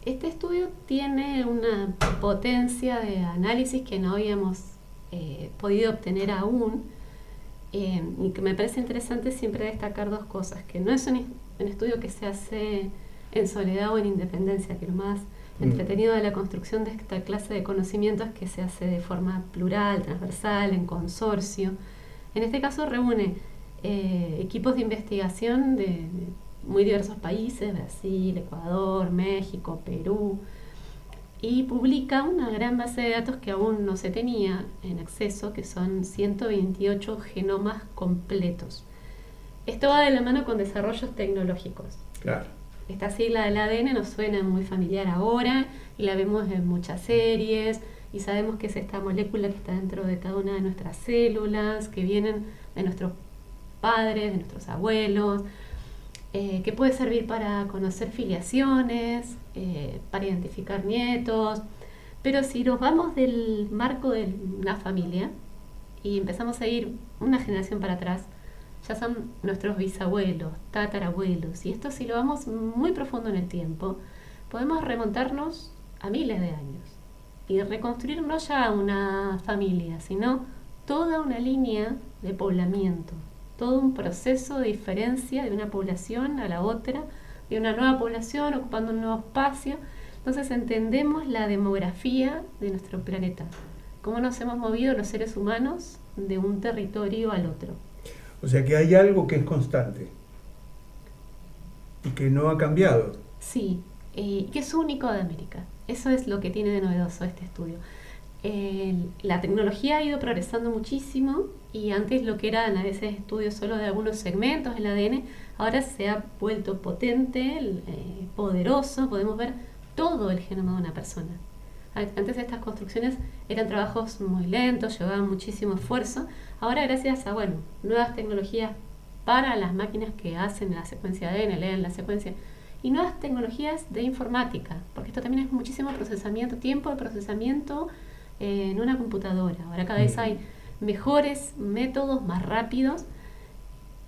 Este estudio tiene una potencia de análisis que no habíamos podido obtener aún, y que me parece interesante siempre destacar dos cosas: que no es un estudio que se hace en soledad o en independencia, que lo más entretenido de la construcción de esta clase de conocimientos es que se hace de forma plural, transversal, en consorcio. En este caso reúne equipos de investigación de muy diversos países: Brasil, Ecuador, México, Perú, y publica una gran base de datos que aún no se tenía en acceso, que son 128 genomas completos. Esto va de la mano con desarrollos tecnológicos. Claro. Esta sigla del ADN nos suena muy familiar ahora y la vemos en muchas series, y sabemos que es esta molécula que está dentro de cada una de nuestras células, que vienen de nuestros padres, de nuestros abuelos, que puede servir para conocer filiaciones, para identificar nietos. Pero si nos vamos del marco de una familia y empezamos a ir una generación para atrás, ya son nuestros bisabuelos, tatarabuelos, y esto, si lo vamos muy profundo en el tiempo, podemos remontarnos a miles de años y reconstruir no ya una familia, sino toda una línea de poblamiento, todo un proceso de diferencia de una población a la otra, de una nueva población ocupando un nuevo espacio. Entonces entendemos la demografía de nuestro planeta, cómo nos hemos movido los seres humanos de un territorio al otro. O sea que hay algo que es constante y que no ha cambiado. Sí, que es único de América. Eso es lo que tiene de novedoso este estudio. La tecnología ha ido progresando muchísimo, y antes lo que eran a veces estudios solo de algunos segmentos del ADN, ahora se ha vuelto potente, poderoso. Podemos ver todo el genoma de una persona. Antes estas construcciones eran trabajos muy lentos, llevaban muchísimo esfuerzo. Ahora, gracias a nuevas tecnologías para las máquinas que hacen la secuencia de ADN, leen la secuencia, y nuevas tecnologías de informática, porque esto también es muchísimo procesamiento, tiempo de procesamiento en una computadora. Ahora cada vez hay mejores métodos, más rápidos,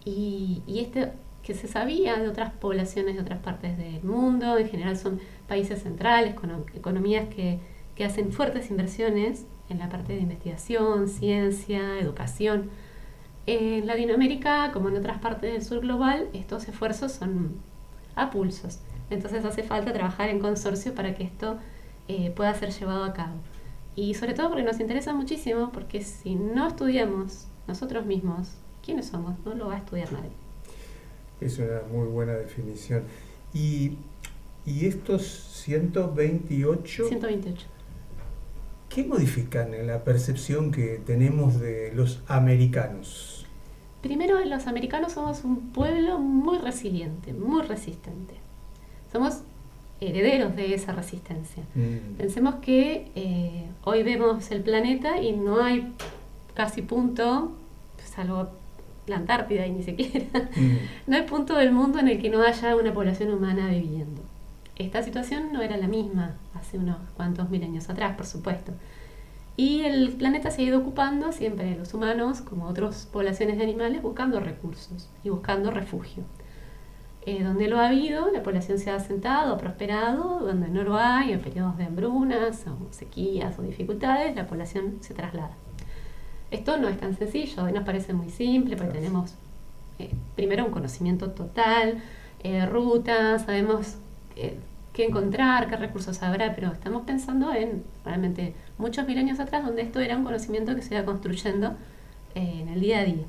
y este que se sabía de otras poblaciones de otras partes del mundo, en general son países centrales con economías que hacen fuertes inversiones en la parte de investigación, ciencia, educación. En Latinoamérica, como en otras partes del sur global, estos esfuerzos son a pulsos. Entonces hace falta trabajar en consorcio para que esto pueda ser llevado a cabo. Y sobre todo porque nos interesa muchísimo, porque si no estudiamos nosotros mismos, ¿quiénes somos? No lo va a estudiar nadie. Es una muy buena definición. Y estos 128... 128. ¿Qué modifican en la percepción que tenemos de los americanos? Primero, los americanos somos un pueblo muy resiliente, muy resistente. Somos herederos de esa resistencia. Pensemos que hoy vemos el planeta y no hay casi punto, salvo la Antártida, y ni siquiera, no hay punto del mundo en el que no haya una población humana viviendo. Esta situación no era la misma hace unos cuantos mil años atrás, por supuesto. Y el planeta se ha ido ocupando siempre, los humanos, como otras poblaciones de animales, buscando recursos y buscando refugio. Donde lo ha habido, la población se ha asentado, ha prosperado. Donde no lo hay, en periodos de hambrunas o sequías o dificultades, la población se traslada. Esto no es tan sencillo, hoy nos parece muy simple, porque tenemos primero un conocimiento total, rutas, sabemos qué encontrar, qué recursos habrá, pero estamos pensando en realmente muchos mil años atrás, donde esto era un conocimiento que se iba construyendo en el día a día.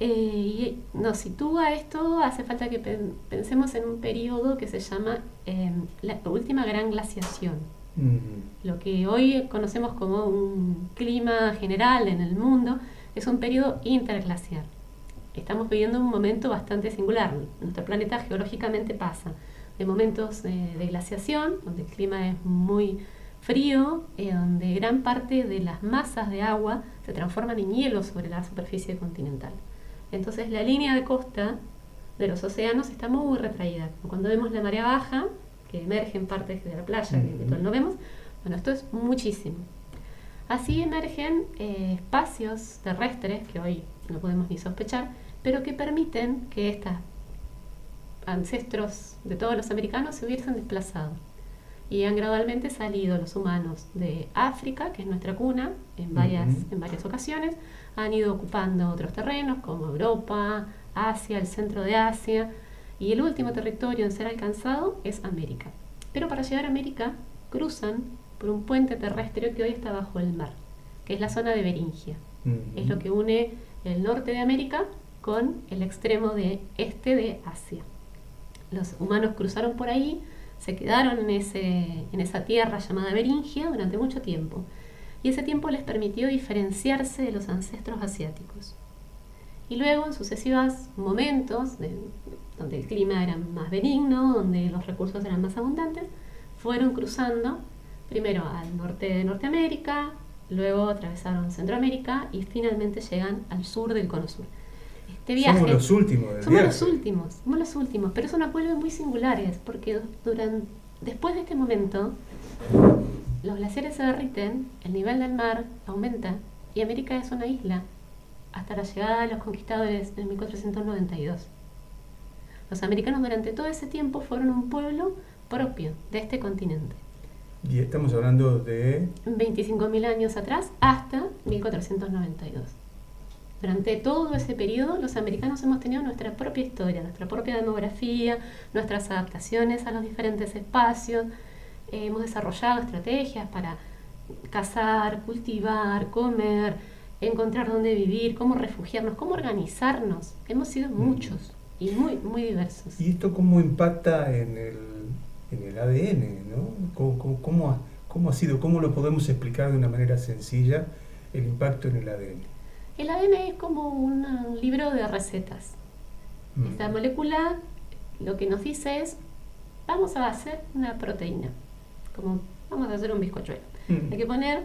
Y nos sitúa esto, hace falta que pensemos en un periodo que se llama la última gran glaciación. Lo que hoy conocemos como un clima general en el mundo es un periodo interglaciar. Estamos viviendo un momento bastante singular. Nuestro planeta geológicamente pasa de momentos de glaciación, donde el clima es muy frío, donde gran parte de las masas de agua se transforman en hielo sobre la superficie continental. Entonces la línea de costa de los océanos está muy retraída. Cuando vemos la marea baja, que emergen partes de la playa, que todos no vemos, esto es muchísimo. Así emergen espacios terrestres que hoy no podemos ni sospechar, pero que permiten que estos ancestros de todos los americanos se hubiesen desplazado. y han gradualmente salido los humanos de África, que es nuestra cuna, en varias ocasiones, han ido ocupando otros terrenos como Europa, Asia, el centro de Asia, y el último territorio en ser alcanzado es América. Pero para llegar a América cruzan por un puente terrestre que hoy está bajo el mar, que es la zona de Beringia. Es lo que une el norte de América con el extremo este de Asia. Los humanos cruzaron por ahí, se quedaron en esa tierra llamada Beringia durante mucho tiempo, y ese tiempo les permitió diferenciarse de los ancestros asiáticos. Y luego, en sucesivos momentos donde el clima era más benigno, donde los recursos eran más abundantes, fueron cruzando primero al norte de Norteamérica, luego atravesaron Centroamérica y finalmente llegan al sur del Cono Sur. Este viaje, somos los últimos del somos viaje. Somos los últimos, pero son pueblos muy singulares, porque después de este momento, los glaciares se derriten, el nivel del mar aumenta y América es una isla hasta la llegada de los conquistadores en 1492. Los americanos durante todo ese tiempo fueron un pueblo propio de este continente. Y estamos hablando de 25.000 años atrás hasta 1492. Durante todo ese periodo, los americanos hemos tenido nuestra propia historia, nuestra propia demografía, nuestras adaptaciones a los diferentes espacios. Hemos desarrollado estrategias para cazar, cultivar, comer, encontrar dónde vivir, cómo refugiarnos, cómo organizarnos. Hemos sido muchos y muy, muy diversos. ¿Y esto cómo impacta en el ADN, ¿no? ¿Cómo ha sido? ¿Cómo lo podemos explicar de una manera sencilla el impacto en el ADN? El ADN es como un libro de recetas. Esta molécula lo que nos dice es, vamos a hacer una proteína, como vamos a hacer un bizcochuelo. Hay que poner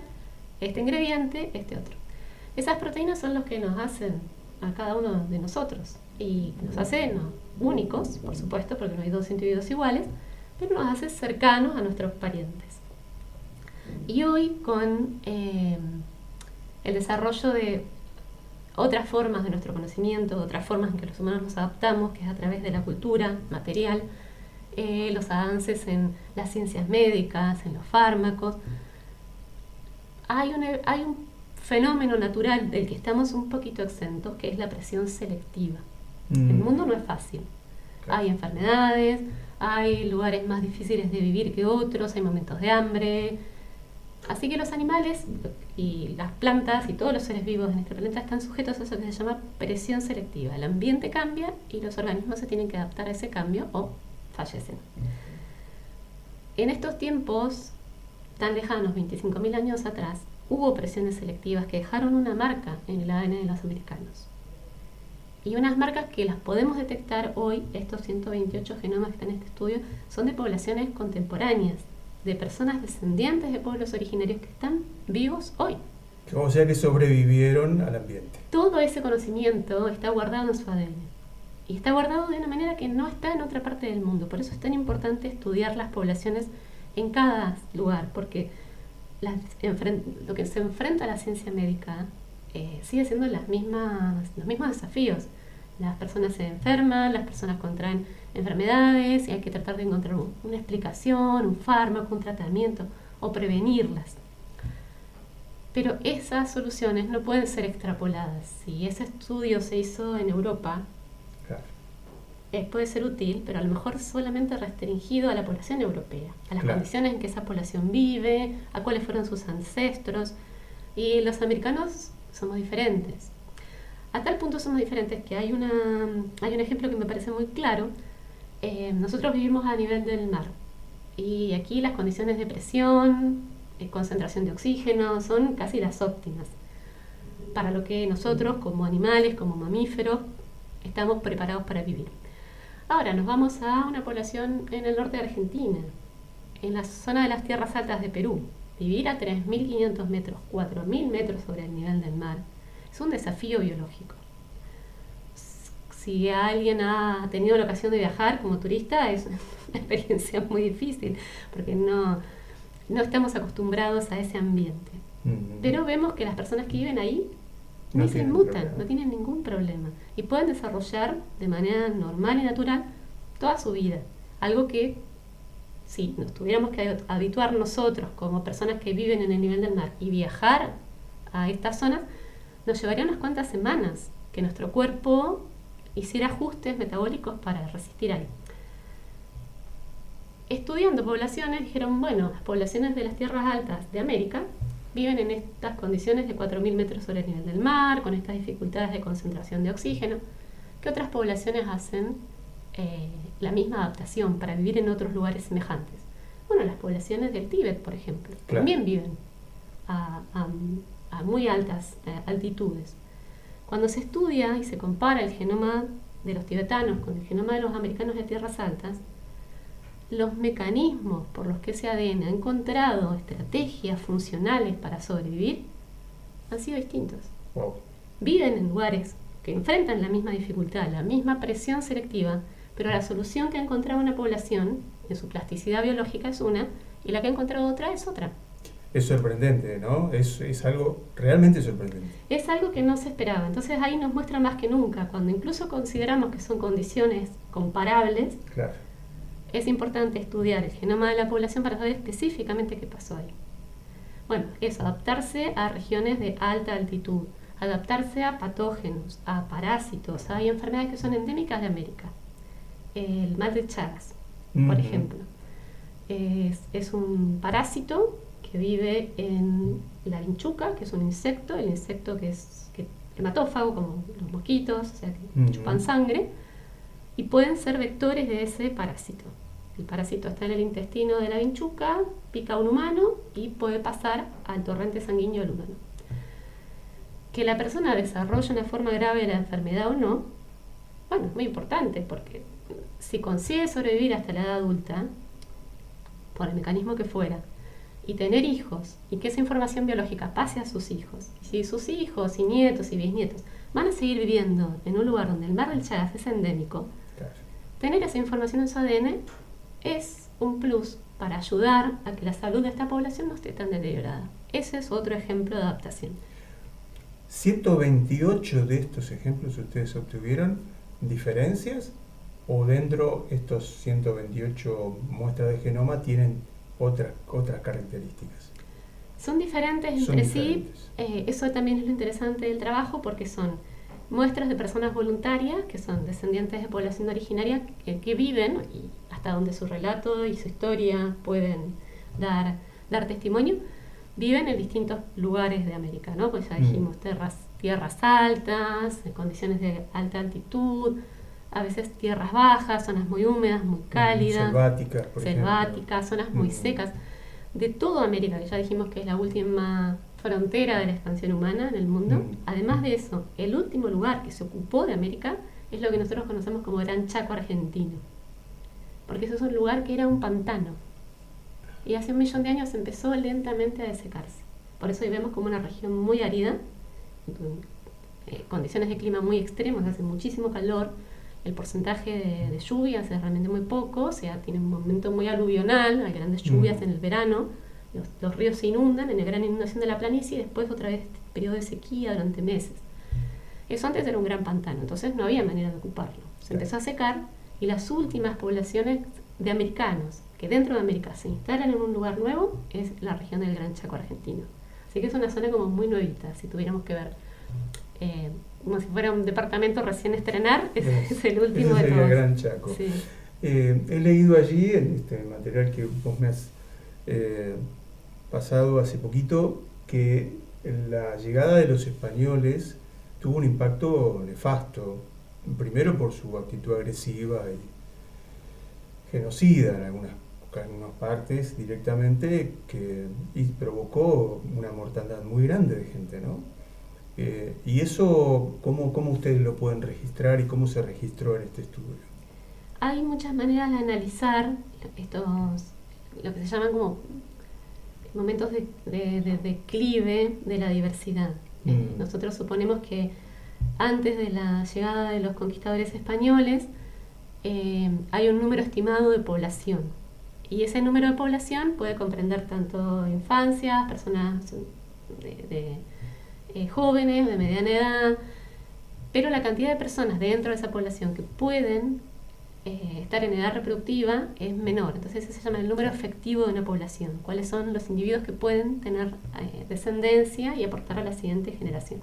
este ingrediente, este otro. Esas proteínas son los que nos hacen a cada uno de nosotros y nos hacen únicos, por supuesto, porque no hay dos individuos iguales, pero nos hace cercanos a nuestros parientes. Y hoy con el desarrollo de otras formas de nuestro conocimiento, otras formas en que los humanos nos adaptamos, que es a través de la cultura material, los avances en las ciencias médicas, en los fármacos, hay un fenómeno natural del que estamos un poquito exentos, que es la presión selectiva. El mundo no es fácil. Hay enfermedades, hay lugares más difíciles de vivir que otros, hay momentos de hambre. Así que los animales y las plantas y todos los seres vivos en este planeta están sujetos a eso que se llama presión selectiva. El ambiente cambia y los organismos se tienen que adaptar a ese cambio o fallecen. En estos tiempos tan lejanos, 25.000 años atrás, hubo presiones selectivas que dejaron una marca en el ADN de los americanos. Y unas marcas que las podemos detectar hoy, estos 128 genomas que están en este estudio, son de poblaciones contemporáneas, de personas descendientes de pueblos originarios que están vivos hoy. O sea que sobrevivieron al ambiente. Todo ese conocimiento está guardado en su ADN. Y está guardado de una manera que no está en otra parte del mundo. Por eso es tan importante estudiar las poblaciones en cada lugar, porque lo que se enfrenta a la ciencia médica sigue siendo los mismos desafíos. Las personas se enferman, las personas contraen enfermedades y hay que tratar de encontrar una explicación, un fármaco, un tratamiento o prevenirlas. Pero esas soluciones no pueden ser extrapoladas. Si ese estudio se hizo en Europa, claro, puede ser útil, pero a lo mejor solamente restringido a la población europea, a las condiciones en que esa población vive, a cuáles fueron sus ancestros. Y los americanos somos diferentes. A tal punto somos diferentes que hay un ejemplo que me parece muy claro. Nosotros vivimos a nivel del mar y aquí las condiciones de presión, concentración de oxígeno son casi las óptimas para lo que nosotros como animales, como mamíferos, estamos preparados para vivir. Ahora nos vamos a una población en el norte de Argentina, en la zona de las tierras altas de Perú. Vivir a 3.500 metros, 4.000 metros sobre el nivel del mar, es un desafío biológico. Si alguien ha tenido la ocasión de viajar como turista, es una experiencia muy difícil, porque no estamos acostumbrados a ese ambiente. Pero vemos que las personas que viven ahí no se inmutan, no tienen ningún problema. Y pueden desarrollar de manera normal y natural toda su vida. Algo que si nos tuviéramos que habituar nosotros como personas que viven en el nivel del mar y viajar a estas zonas, nos llevaría unas cuantas semanas que nuestro cuerpo hiciera ajustes metabólicos para resistir ahí. Estudiando poblaciones, dijeron, bueno, las poblaciones de las tierras altas de América viven en estas condiciones de 4.000 metros sobre el nivel del mar, con estas dificultades de concentración de oxígeno. ¿Qué otras poblaciones hacen la misma adaptación para vivir en otros lugares semejantes? Bueno, las poblaciones del Tíbet, por ejemplo, claro, también viven a muy altas altitudes. Cuando se estudia y se compara el genoma de los tibetanos con el genoma de los americanos de tierras altas, los mecanismos por los que ese ADN ha encontrado estrategias funcionales para sobrevivir han sido distintos. Wow. Viven en lugares que enfrentan la misma dificultad, la misma presión selectiva, pero la solución que ha encontrado una población en su plasticidad biológica es una y la que ha encontrado otra es otra. Es sorprendente, ¿no? Es algo realmente sorprendente. Es algo que no se esperaba. Entonces ahí nos muestra más que nunca, cuando incluso consideramos que son condiciones comparables, claro, es importante estudiar el genoma de la población para saber específicamente qué pasó ahí. Bueno, eso, adaptarse a regiones de alta altitud, adaptarse a patógenos, a parásitos. Hay enfermedades que son endémicas de América. El mal de Chagas, por ejemplo, es un parásito que vive en la vinchuca, que es un insecto, el insecto que es hematófago, como los mosquitos, o sea, que chupan sangre, y pueden ser vectores de ese parásito. El parásito está en el intestino de la vinchuca, pica a un humano y puede pasar al torrente sanguíneo del humano. Que la persona desarrolle una forma grave de la enfermedad o no, bueno, es muy importante, porque si consigue sobrevivir hasta la edad adulta, por el mecanismo que fuera, y tener hijos, y que esa información biológica pase a sus hijos, y si sus hijos y nietos y bisnietos van a seguir viviendo en un lugar donde el mar del Chagas es endémico, claro, tener esa información en su ADN es un plus para ayudar a que la salud de esta población no esté tan deteriorada. Ese es otro ejemplo de adaptación. 128 de estos ejemplos ustedes obtuvieron diferencias, o dentro de estos 128 muestras de genoma tienen otras características. Son diferentes entre sí. Eso también es lo interesante del trabajo, porque son muestras de personas voluntarias que son descendientes de población originaria que viven, y hasta donde su relato y su historia pueden dar testimonio, viven en distintos lugares de América, ¿no? Pues ya dijimos tierras altas, en condiciones de alta altitud, a veces tierras bajas, zonas muy húmedas, muy cálidas, selváticas, zonas muy secas, de toda América, que ya dijimos que es la última frontera de la expansión humana en el mundo. Además de eso, el último lugar que se ocupó de América es lo que nosotros conocemos como Gran Chaco argentino, porque eso es un lugar que era un pantano, y hace 1.000.000 de años empezó lentamente a desecarse. Por eso hoy vemos como una región muy árida, condiciones de clima muy extremos, hace muchísimo calor, el porcentaje de lluvias es realmente muy poco, o sea, tiene un momento muy aluvional, hay grandes lluvias en el verano, los ríos se inundan, en la gran inundación de la planicie, y después otra vez este periodo de sequía durante meses. Eso antes era un gran pantano, entonces no había manera de ocuparlo. Se empezó a secar, y las últimas poblaciones de americanos que dentro de América se instalan en un lugar nuevo es la región del Gran Chaco argentino. Así que es una zona como muy nuevita, si tuviéramos que ver. Como si fuera un departamento recién estrenar, es el último de todos. El Gran Chaco. Sí. He leído allí, en este material que vos me has pasado hace poquito, que la llegada de los españoles tuvo un impacto nefasto, primero por su actitud agresiva y genocida en algunas partes directamente, y provocó una mortandad muy grande de gente, ¿no? Y eso, ¿cómo ustedes lo pueden registrar y cómo se registró en este estudio? Hay muchas maneras de analizar lo que se llaman como momentos de declive de la diversidad. Nosotros suponemos que antes de la llegada de los conquistadores españoles hay un número estimado de población, y ese número de población puede comprender tanto infancias, personas jóvenes, de mediana edad, pero la cantidad de personas dentro de esa población que pueden estar en edad reproductiva es menor. Entonces ese se llama el número efectivo de una población. ¿Cuáles son los individuos que pueden tener descendencia y aportar a la siguiente generación?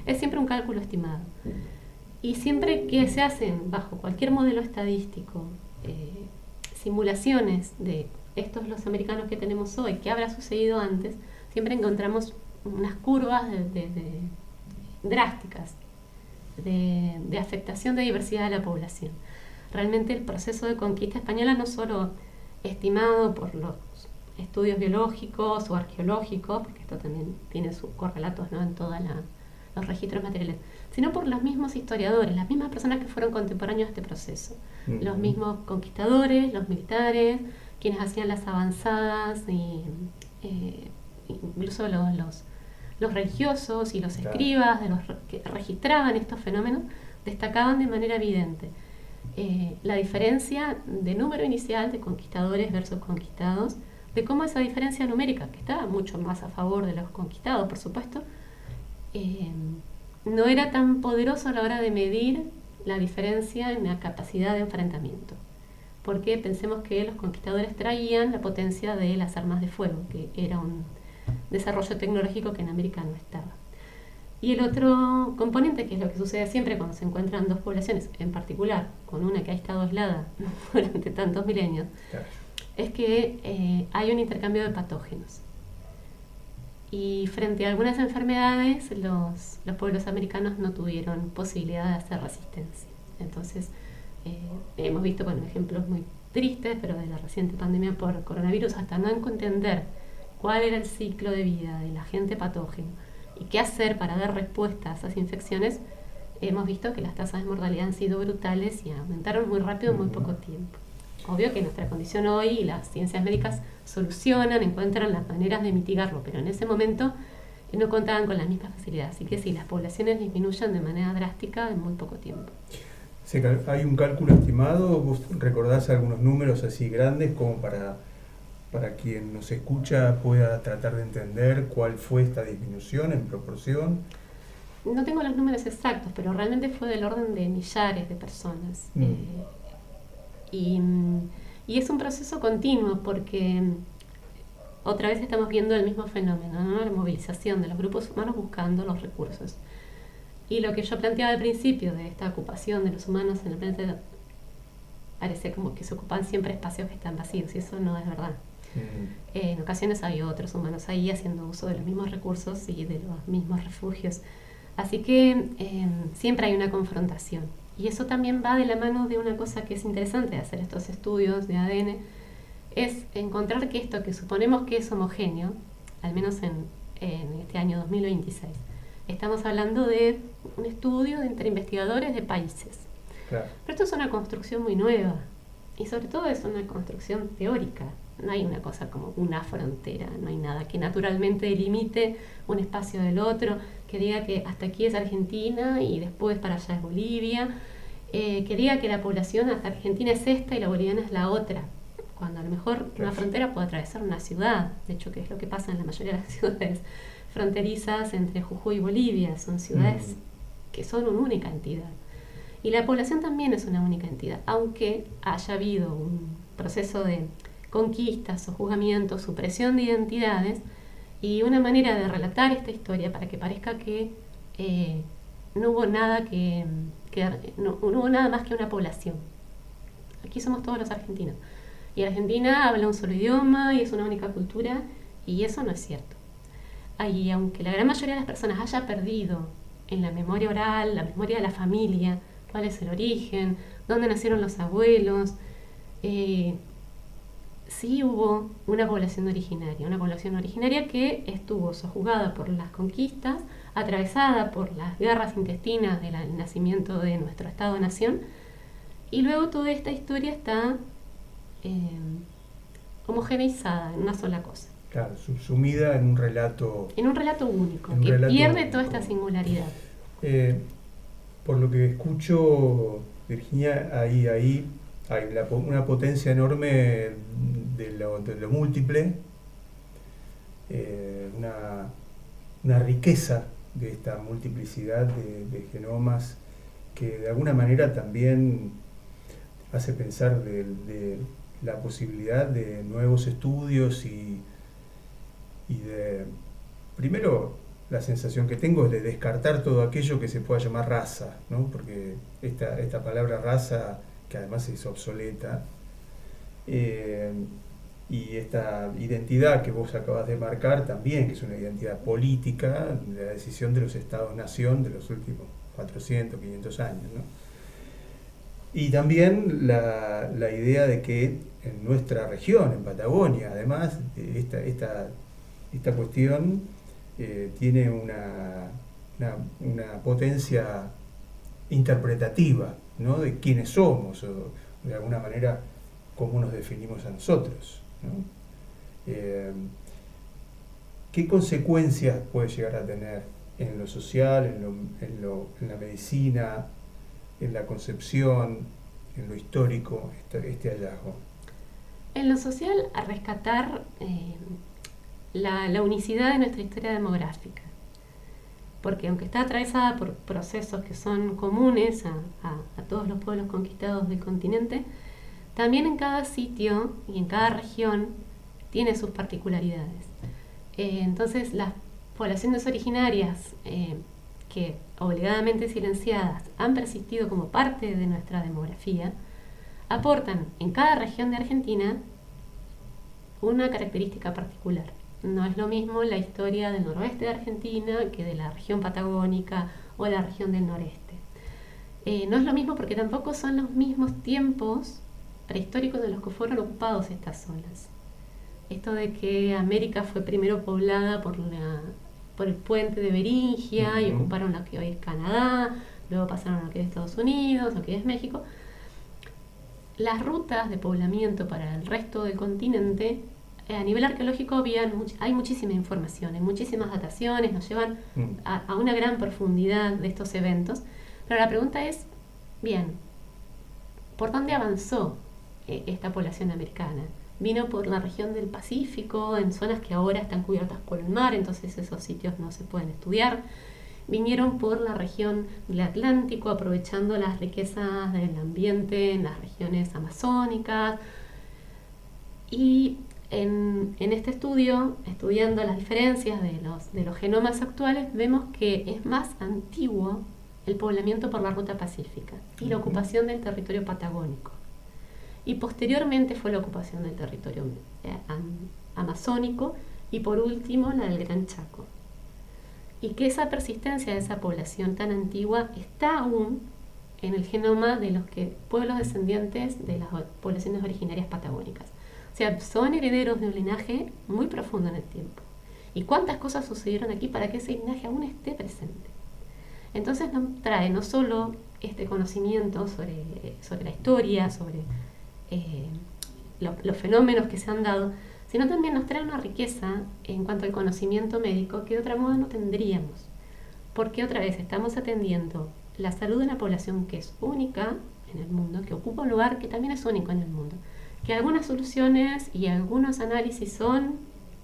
Es siempre un cálculo estimado. Y siempre que se hacen bajo cualquier modelo estadístico simulaciones de estos los americanos que tenemos hoy, qué habrá sucedido antes, siempre encontramos unas curvas drásticas de afectación de diversidad de la población. Realmente el proceso de conquista española, no solo estimado por los estudios biológicos o arqueológicos, porque esto también tiene sus correlatos, ¿no?, en todos los registros materiales, sino por los mismos historiadores, las mismas personas que fueron contemporáneos de este proceso, los mismos conquistadores, los militares, quienes hacían las avanzadas, y incluso los religiosos y los escribas de los que registraban estos fenómenos, destacaban de manera evidente la diferencia de número inicial de conquistadores versus conquistados, de cómo esa diferencia numérica, que estaba mucho más a favor de los conquistados, por supuesto, no era tan poderoso a la hora de medir la diferencia en la capacidad de enfrentamiento. Porque pensemos que los conquistadores traían la potencia de las armas de fuego, que era un desarrollo tecnológico que en América no estaba. Y el otro componente, que es lo que sucede siempre cuando se encuentran dos poblaciones, en particular con una que ha estado aislada durante tantos milenios, claro, es que hay un intercambio de patógenos. Y frente a algunas enfermedades, los pueblos americanos no tuvieron posibilidad de hacer resistencia. Entonces, hemos visto, bueno, ejemplos muy tristes, pero de la reciente pandemia por coronavirus, hasta no entender cuál era el ciclo de vida del agente patógeno y qué hacer para dar respuesta a esas infecciones, hemos visto que las tasas de mortalidad han sido brutales y aumentaron muy rápido en muy poco tiempo. Obvio que nuestra condición hoy y las ciencias médicas solucionan, encuentran las maneras de mitigarlo, pero en ese momento no contaban con las mismas facilidades. Así que sí, las poblaciones disminuyen de manera drástica en muy poco tiempo. ¿Hay un cálculo estimado? ¿Vos recordás algunos números así grandes como para quien nos escucha pueda tratar de entender cuál fue esta disminución en proporción? No tengo los números exactos, pero realmente fue del orden de millares de personas. Y es un proceso continuo porque otra vez estamos viendo el mismo fenómeno, ¿no?, la movilización de los grupos humanos buscando los recursos. Y lo que yo planteaba al principio de esta ocupación de los humanos en el planeta, parece como que se ocupan siempre espacios que están vacíos, y eso no es verdad. En ocasiones hay otros humanos ahí haciendo uso de los mismos recursos y de los mismos refugios. Así que siempre hay una confrontación. Y eso también va de la mano de una cosa que es interesante de hacer estos estudios de ADN, es encontrar que esto que suponemos que es homogéneo, al menos en este año 2026, estamos hablando de un estudio entre investigadores de países. Claro. Pero esto es una construcción muy nueva y sobre todo es una construcción teórica. No hay una cosa como una frontera, no hay nada que naturalmente delimite un espacio del otro, que diga que hasta aquí es Argentina y después para allá es Bolivia, que diga que la población hasta Argentina es esta y la boliviana es la otra, cuando a lo mejor una frontera puede atravesar una ciudad, de hecho que es lo que pasa en la mayoría de las ciudades fronterizas entre Jujuy y Bolivia, son ciudades que son una única entidad. Y la población también es una única entidad, aunque haya habido un proceso de conquistas, sojuzgamientos, supresión de identidades y una manera de relatar esta historia para que parezca que no hubo nada no hubo nada más que una población. Aquí somos todos los argentinos. Y Argentina habla un solo idioma y es una única cultura, y eso no es cierto. Y aunque la gran mayoría de las personas haya perdido en la memoria oral, la memoria de la familia, cuál es el origen, dónde nacieron los abuelos, sí hubo una población originaria que estuvo sojuzgada por las conquistas, atravesada por las guerras intestinas del nacimiento de nuestro Estado-Nación, y luego toda esta historia está homogeneizada en una sola cosa. Claro, subsumida en un relato... En un relato único, que pierde toda esta singularidad. Por lo que escucho, Virginia, ahí hay una potencia enorme de lo múltiple, una riqueza de esta multiplicidad de genomas que de alguna manera también hace pensar de la posibilidad de nuevos estudios y de, primero, la sensación que tengo es de descartar todo aquello que se pueda llamar raza, ¿no? Porque esta palabra raza, que además es obsoleta, y esta identidad que vos acabas de marcar también, que es una identidad política, de la decisión de los estados-nación de los últimos 400, 500 años, ¿no? Y también la idea de que en nuestra región, en Patagonia, además, esta cuestión tiene una potencia interpretativa, ¿no? De quiénes somos, o de alguna manera cómo nos definimos a nosotros, ¿no? ¿Qué consecuencias puede llegar a tener en lo social, en la medicina, en la concepción, en lo histórico, este hallazgo? En lo social, a rescatar la unicidad de nuestra historia demográfica, porque aunque está atravesada por procesos que son comunes a todos los pueblos conquistados del continente, también en cada sitio y en cada región tiene sus particularidades. Entonces, las poblaciones originarias que obligadamente silenciadas han persistido como parte de nuestra demografía, aportan en cada región de Argentina una característica particular. No es lo mismo la historia del noroeste de Argentina que de la región patagónica o la región del noreste. No es lo mismo porque tampoco son los mismos tiempos prehistóricos en los que fueron ocupados estas zonas. Esto de que América fue primero poblada por el puente de Beringia y ocuparon lo que hoy es Canadá, luego pasaron a lo que es Estados Unidos, lo que es México. Las rutas de poblamiento para el resto del continente, a nivel arqueológico hay muchísima información, hay muchísimas dataciones, nos llevan a una gran profundidad de estos eventos, pero la pregunta es, bien, ¿por dónde avanzó esta población americana? Vino por la región del Pacífico, en zonas que ahora están cubiertas por el mar, entonces esos sitios no se pueden estudiar. Vinieron por la región del Atlántico, aprovechando las riquezas del ambiente en las regiones amazónicas. Y en este estudio, estudiando las diferencias de los genomas actuales, vemos que es más antiguo el poblamiento por la ruta pacífica y la ocupación del territorio patagónico. Y posteriormente fue la ocupación del territorio amazónico y por último la del Gran Chaco. Y que esa persistencia de esa población tan antigua está aún en el genoma de los pueblos descendientes de las poblaciones originarias patagónicas. O sea, son herederos de un linaje muy profundo en el tiempo. ¿Y cuántas cosas sucedieron aquí para que ese linaje aún esté presente? Entonces nos trae no solo este conocimiento sobre la historia, sobre los fenómenos que se han dado, sino también nos trae una riqueza en cuanto al conocimiento médico que de otra modo no tendríamos, porque otra vez estamos atendiendo la salud de una población que es única en el mundo, que ocupa un lugar que también es único en el mundo, que algunas soluciones y algunos análisis son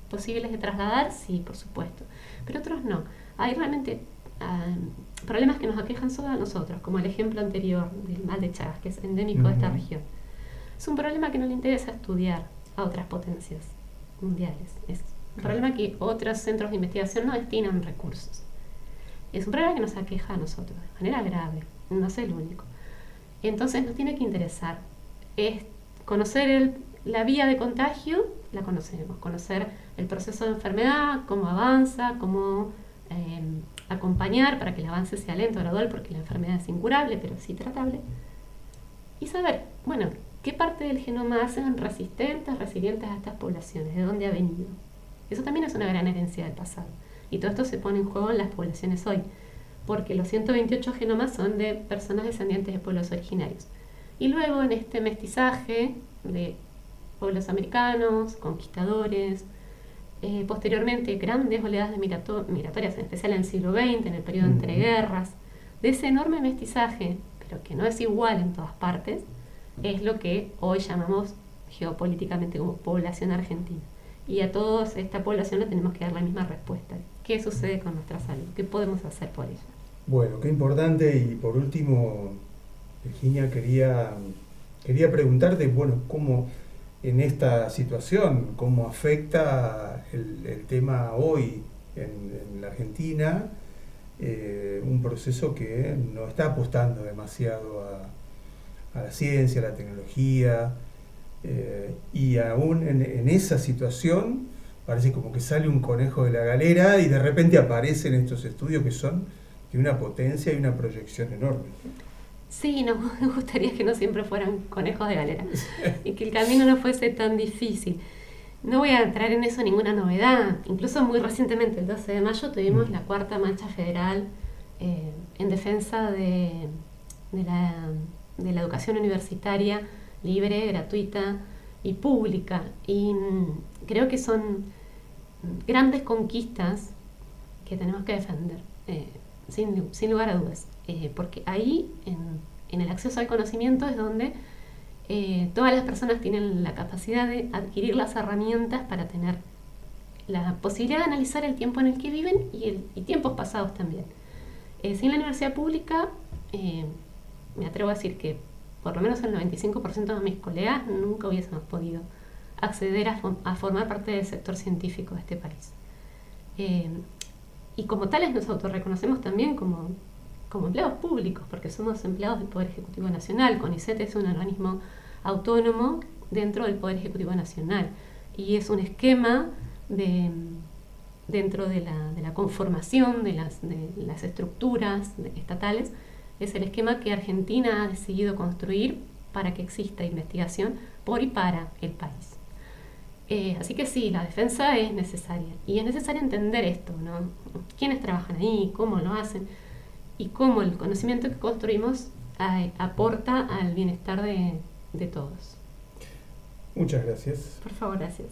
posibles de trasladar, sí, por supuesto, pero otros no. Hay realmente problemas que nos aquejan solo a nosotros, como el ejemplo anterior del mal de Chagas, que es endémico de esta región. Es un problema que no le interesa estudiar a otras potencias mundiales. Es un problema que otros centros de investigación no destinan recursos. Es un problema que nos aqueja a nosotros de manera grave, no es el único. Entonces nos tiene que interesar es conocer la vía de contagio, la conocemos, conocer el proceso de enfermedad, cómo avanza, cómo acompañar para que el avance sea lento, gradual, porque la enfermedad es incurable, pero sí tratable. Y saber, bueno, ¿qué parte del genoma hacen resistentes, resilientes a estas poblaciones? ¿De dónde ha venido? Eso también es una gran herencia del pasado. Y todo esto se pone en juego en las poblaciones hoy, porque los 128 genomas son de personas descendientes de pueblos originarios. Y luego en este mestizaje de pueblos americanos, conquistadores, posteriormente grandes oleadas migratorias, en especial en el siglo XX, en el periodo entre guerras, de ese enorme mestizaje, pero que no es igual en todas partes, es lo que hoy llamamos geopolíticamente como población argentina. Y a toda esta población le tenemos que dar la misma respuesta. ¿Qué sucede con nuestra salud? ¿Qué podemos hacer por ella? Bueno, qué importante. Y por último, Virginia, quería quería preguntarte, bueno, cómo en esta situación, cómo afecta el tema hoy en la Argentina, un proceso que no está apostando demasiado a la ciencia, a la tecnología, y aún en esa situación parece como que sale un conejo de la galera y de repente aparecen estos estudios que son de una potencia y una proyección enorme. Sí, nos gustaría que no siempre fueran conejos de galera y que el camino no fuese tan difícil. No voy a entrar en eso ninguna novedad. Incluso muy recientemente, el 12 de mayo, tuvimos la cuarta marcha federal en defensa de la educación universitaria libre, gratuita y pública. Y creo que son grandes conquistas que tenemos que defender, sin lugar a dudas. Porque ahí, en el acceso al conocimiento, es donde todas las personas tienen la capacidad de adquirir las herramientas para tener la posibilidad de analizar el tiempo en el que viven y tiempos pasados también. Sin la universidad pública, me atrevo a decir que por lo menos el 95% de mis colegas nunca hubiésemos podido acceder a formar parte del sector científico de este país. Y como tales nos autorreconocemos también como empleados públicos, porque somos empleados del Poder Ejecutivo Nacional. CONICET es un organismo autónomo dentro del Poder Ejecutivo Nacional y es un esquema dentro de la conformación de las estructuras estatales. Es el esquema que Argentina ha decidido construir para que exista investigación por y para el país. Así que sí, la defensa es necesaria y es necesario entender esto, ¿no? Quiénes trabajan ahí, cómo lo hacen y cómo el conocimiento que construimos aporta al bienestar de todos. Muchas gracias. Por favor, gracias.